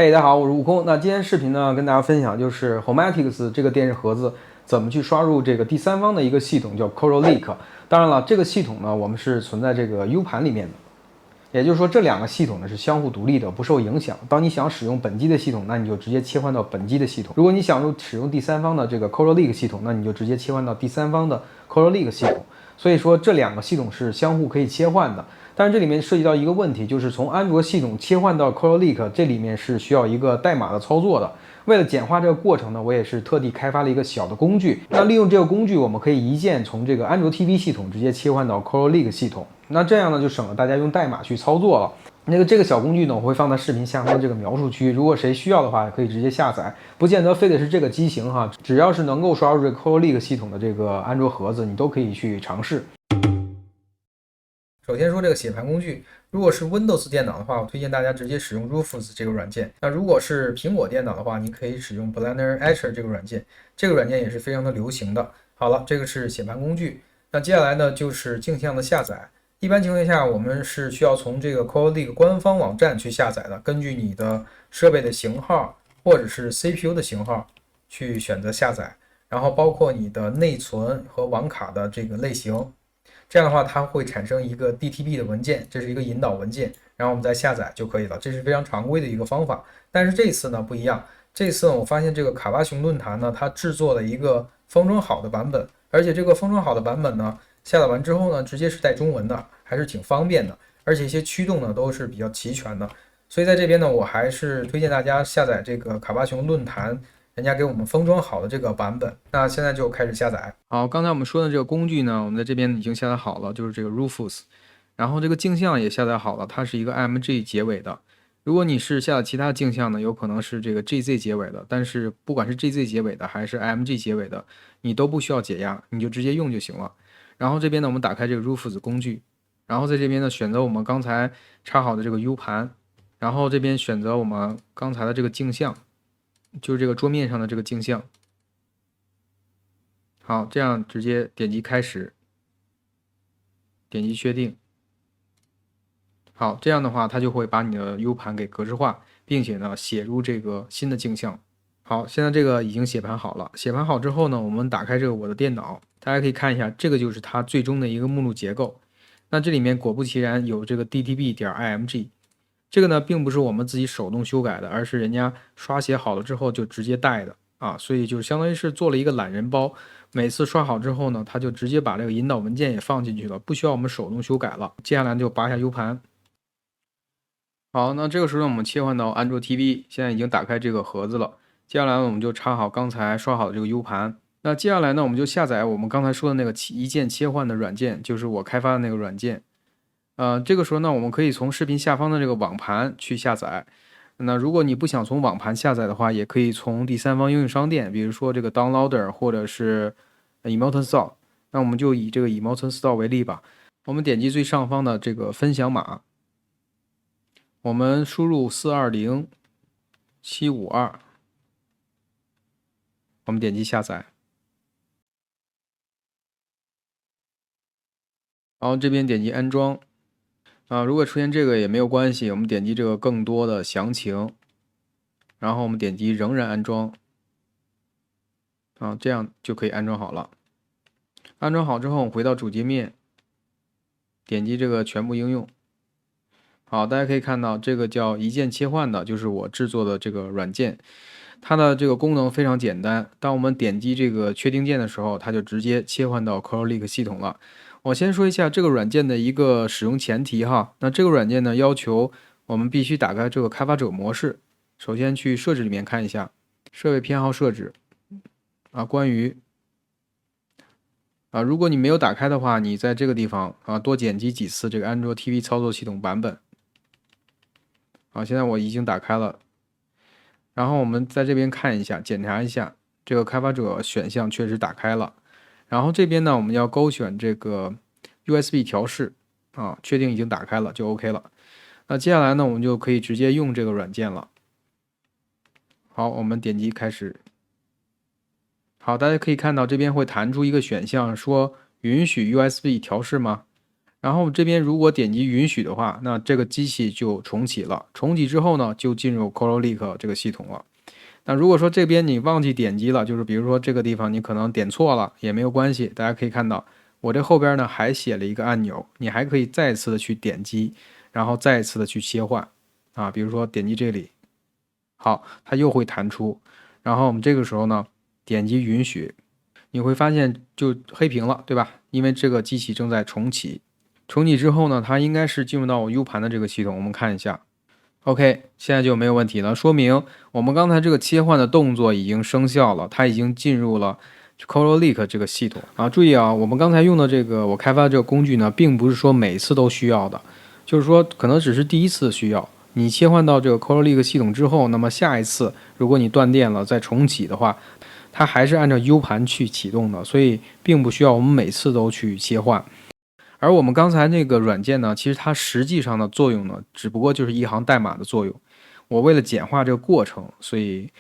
嘿，大家好，我是悟空。那今天视频呢，跟大家分享就是 Homatics 这个电视盒子怎么去刷入这个第三方的一个系统，叫 Coral Lake。当然了，这个系统呢，我们是存在这个 U 盘里面的，也就是说这两个系统呢是相互独立的，不受影响。当你想使用本机的系统，那你就直接切换到本机的系统；如果你想使用第三方的这个 Coral Lake 系统，那你就直接切换到第三方的 Coral Lake 系统。所以说这两个系统是相互可以切换的。但是这里面涉及到一个问题，就是从安卓系统切换到 Coral Lake，这里面是需要一个代码的操作的。为了简化这个过程呢，我也是特地开发了一个小的工具。那利用这个工具，我们可以一键从这个安卓 TV 系统直接切换到 Coral Lake 系统。那这样呢，就省了大家用代码去操作了。这个小工具呢，我会放在视频下方这个描述区，如果谁需要的话，可以直接下载，不见得非得是这个机型哈，只要是能够刷入这个 Coral Lake 系统的这个安卓盒子，你都可以去尝试。首先说这个写盘工具，如果是 Windows 电脑的话，我推荐大家直接使用 Rufus 这个软件。那如果是苹果电脑的话，你可以使用 Blender Etcher 这个软件，这个软件也是非常的流行的。好了，这个是写盘工具。那接下来呢，就是镜像的下载。一般情况下，我们是需要从这个 Coral Lake 官方网站去下载的，根据你的设备的型号或者是 CPU 的型号去选择下载，然后包括你的内存和网卡的这个类型。这样的话，它会产生一个 DTB 的文件，这是一个引导文件，然后我们再下载就可以了。这是非常常规的一个方法。但是这次呢不一样，这次我发现这个卡巴熊论坛呢，它制作了一个封装好的版本，而且这个封装好的版本呢，下载完之后呢，直接是带中文的，还是挺方便的，而且一些驱动呢都是比较齐全的。所以在这边呢，我还是推荐大家下载这个卡巴熊论坛人家给我们封装好的这个版本。那现在就开始下载。好，刚才我们说的这个工具呢，我们在这边已经下载好了，就是这个 Rufus。然后这个镜像也下载好了，它是一个 IMG 结尾的。如果你是下载其他镜像呢，有可能是这个 GZ 结尾的，但是不管是 GZ 结尾的还是 IMG 结尾的，你都不需要解压，你就直接用就行了。然后这边呢，我们打开这个 Rufus 工具，然后在这边呢选择我们刚才插好的这个 U 盘，然后这边选择我们刚才的这个镜像，就是这个桌面上的这个镜像。好，这样直接点击开始，点击确定。好，这样的话，它就会把你的 U 盘给格式化，并且呢写入这个新的镜像。好，现在这个已经写盘好了。写盘好之后呢，我们打开这个我的电脑，大家可以看一下，这个就是它最终的一个目录结构。那这里面果不其然有这个 DTB 点 IMG，这个呢并不是我们自己手动修改的，而是人家刷写好了之后就直接带的啊，所以就相当于是做了一个懒人包。每次刷好之后呢，它就直接把这个引导文件也放进去了，不需要我们手动修改了。接下来就拔下 U 盘。好，那这个时候呢，我们切换到安卓 TV，现在已经打开这个盒子了。接下来呢，我们就插好刚才刷好的这个 U 盘。那接下来呢，我们就下载我们刚才说的那个一键切换的软件，就是我开发的那个软件。这个时候呢，我们可以从视频下方的这个网盘去下载。那如果你不想从网盘下载的话，也可以从第三方应用商店，比如说这个 Downloader 或者是 Emoton Store。那我们就以这个 Emoton Store 为例吧。我们点击最上方的这个分享码，我们输入420752，我们点击下载。然后这边点击安装。如果出现这个也没有关系，我们点击这个更多的详情，然后我们点击仍然安装。这样就可以安装好了。安装好之后，我们回到主界面，点击这个全部应用。好，大家可以看到这个叫一键切换的，就是我制作的这个软件。它的这个功能非常简单，当我们点击这个确定键的时候，它就直接切换到 Coral Lake 系统了。我先说一下这个软件的一个使用前提哈。那这个软件呢，要求我们必须打开这个开发者模式。首先去设置里面看一下设备偏好设置关于如果你没有打开的话，你在这个地方多点击几次这个安卓 TV 操作系统版本。现在我已经打开了。然后我们在这边看一下，检查一下这个开发者选项确实打开了。然后这边呢，我们要勾选这个 USB 调试确定已经打开了就 OK 了。那接下来呢，我们就可以直接用这个软件了。好，我们点击开始。好，大家可以看到这边会弹出一个选项，说允许 USB 调试吗？然后这边如果点击允许的话，那这个机器就重启了。重启之后呢，就进入 CorelLeak 这个系统了。那如果说这边你忘记点击了，就是比如说这个地方你可能点错了，也没有关系。大家可以看到，我这后边呢还写了一个按钮，你还可以再次的去点击，然后再次的去切换啊。比如说点击这里，好，它又会弹出。然后我们这个时候呢，点击允许，你会发现就黑屏了，对吧？因为这个机器正在重启。重启之后呢，它应该是进入到我 U 盘的这个系统，我们看一下。OK， 现在就没有问题了，说明我们刚才这个切换的动作已经生效了，它已经进入了 CorelLeak 这个系统啊。注意啊，我们刚才用的这个我开发的这个工具呢，并不是说每次都需要的，就是说可能只是第一次需要。你切换到这个 CorelLeak 系统之后，那么下一次如果你断电了再重启的话，它还是按照 U 盘去启动的，所以并不需要我们每次都去切换。而我们刚才那个软件呢，其实它实际上的作用呢，只不过就是一行代码的作用。我为了简化这个过程，所以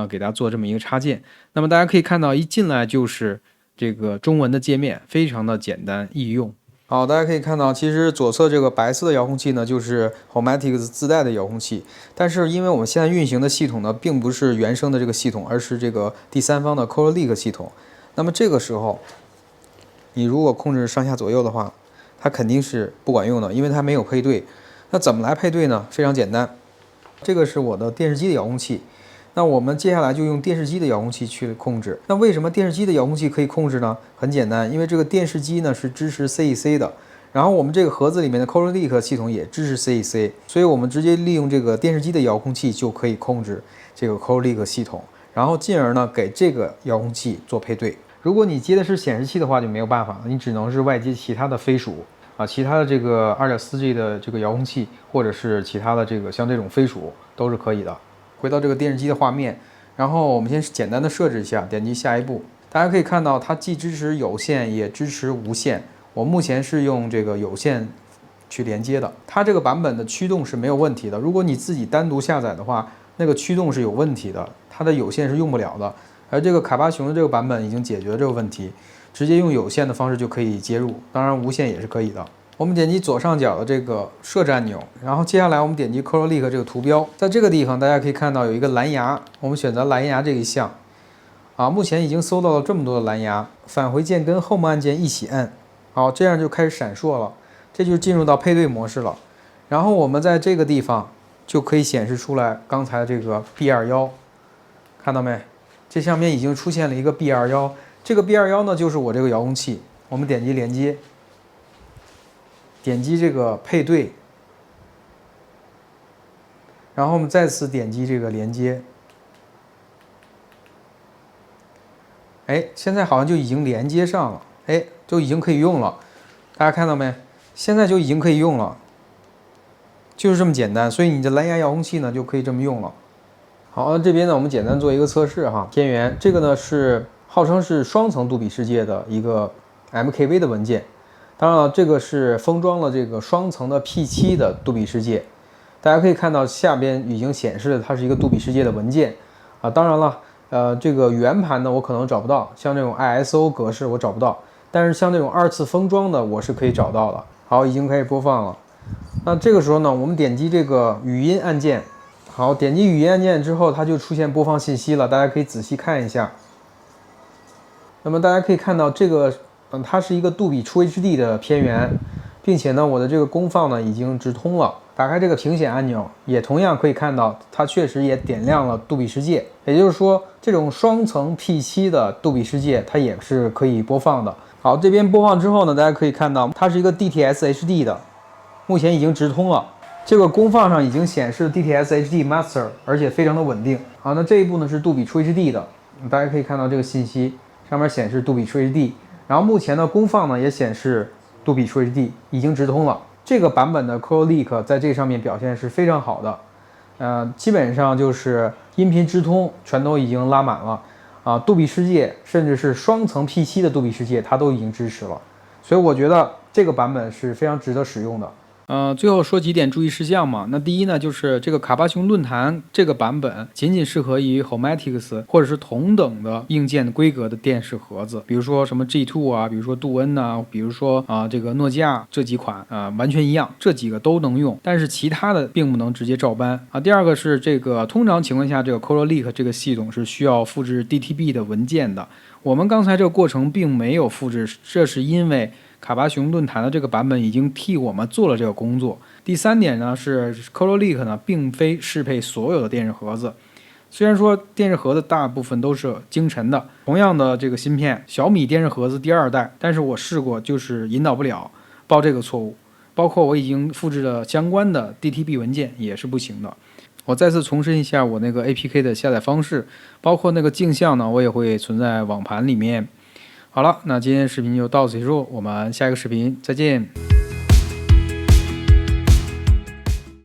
给大家做这么一个插件。那么大家可以看到，一进来就是这个中文的界面，非常的简单易用。好，大家可以看到，其实左侧这个白色的遥控器呢，就是 Homatics 自带的遥控器。但是因为我们现在运行的系统呢，并不是原生的这个系统，而是这个第三方的 CorelLeak 系统。那么这个时候，你如果控制上下左右的话，它肯定是不管用的，因为它没有配对。那怎么来配对呢？非常简单，这个是我的电视机的遥控器。那我们接下来就用电视机的遥控器去控制。那为什么电视机的遥控器可以控制呢？很简单，因为这个电视机呢是支持 CEC 的，然后我们这个盒子里面的 CorelLeak 系统也支持 CEC， 所以我们直接利用这个电视机的遥控器就可以控制这个 CorelLeak 系统，然后进而呢给这个遥控器做配对。如果你接的是显示器的话，就没有办法了，你只能是外接其他的飞鼠啊，其他的这个 2.4G 的这个遥控器，或者是其他的这个像这种飞鼠都是可以的。回到这个电视机的画面，然后我们先简单的设置一下，点击下一步。大家可以看到，它既支持有线也支持无线。我目前是用这个有线去连接的，它这个版本的驱动是没有问题的。如果你自己单独下载的话，那个驱动是有问题的，它的有线是用不了的。而这个卡巴熊的这个版本已经解决了这个问题，直接用有线的方式就可以接入，当然无线也是可以的。我们点击左上角的这个设置按钮，然后接下来我们点击 CorelLeak 这个图标，在这个地方大家可以看到有一个蓝牙，我们选择蓝牙这一项。目前已经搜到了这么多的蓝牙，返回键跟 Home 按键一起按，好，这样就开始闪烁了，这就进入到配对模式了。然后我们在这个地方就可以显示出来刚才这个 B21，看到没？这上面已经出现了一个 B21，这个 B21呢就是我这个遥控器。我们点击连接，点击这个配对，然后我们再次点击这个连接。哎，现在好像就已经连接上了，哎，就已经可以用了。大家看到没？现在就已经可以用了，就是这么简单。所以你的蓝牙遥控器呢就可以这么用了。好，这边呢我们简单做一个测试哈。天元这个呢是号称是双层杜比世界的一个 MKV 的文件，当然了，这个是封装了这个双层的 P7 的杜比世界。大家可以看到下边已经显示了它是一个杜比世界的文件啊。当然了，这个圆盘呢我可能找不到，像这种 ISO 格式我找不到，但是像这种二次封装的我是可以找到的。好，已经开始播放了。那这个时候呢，我们点击这个语音按键。好，点击语音按键之后，它就出现播放信息了，大家可以仔细看一下。那么大家可以看到这个，它是一个杜比 True HD 的片源，并且呢，我的这个功放呢已经直通了。打开这个屏显按钮，也同样可以看到，它确实也点亮了杜比世界。也就是说，这种双层 P7 的杜比世界，它也是可以播放的。好，这边播放之后呢，大家可以看到，它是一个 DTS HD 的，目前已经直通了。这个功放上已经显示 DTS HD Master， 而且非常的稳定。好，那这一步呢是杜比 True HD 的，大家可以看到这个信息上面显示杜比 True HD， 然后目前呢功放呢也显示杜比 True HD 已经直通了。这个版本的 CorelLeak 在这上面表现是非常好的，基本上就是音频直通全都已经拉满了啊，杜比世界甚至是双层 P7 的杜比世界它都已经支持了，所以我觉得这个版本是非常值得使用的。最后说几点注意事项嘛。那第一呢，就是这个卡巴熊论坛这个版本仅仅适合于 Homatics 或者是同等的硬件规格的电视盒子，比如说什么 G2 啊，比如说杜恩呐，比如说这个诺基亚这几款完全一样，这几个都能用，但是其他的并不能直接照搬啊。第二个是这个通常情况下，这个 ColorLeak 这个系统是需要复制 DTB 的文件的。我们刚才这个过程并没有复制，这是因为卡巴熊论坛的这个版本已经替我们做了这个工作。第三点呢是 ColorLeak 呢并非适配所有的电视盒子，虽然说电视盒子大部分都是京晨的，同样的这个芯片，小米电视盒子第2代，但是我试过就是引导不了，报这个错误。包括我已经复制了相关的 DTB 文件也是不行的。我再次重申一下我那个 APK 的下载方式，包括那个镜像呢，我也会存在网盘里面。好了，那今天视频就到此结束，我们下一个视频再见。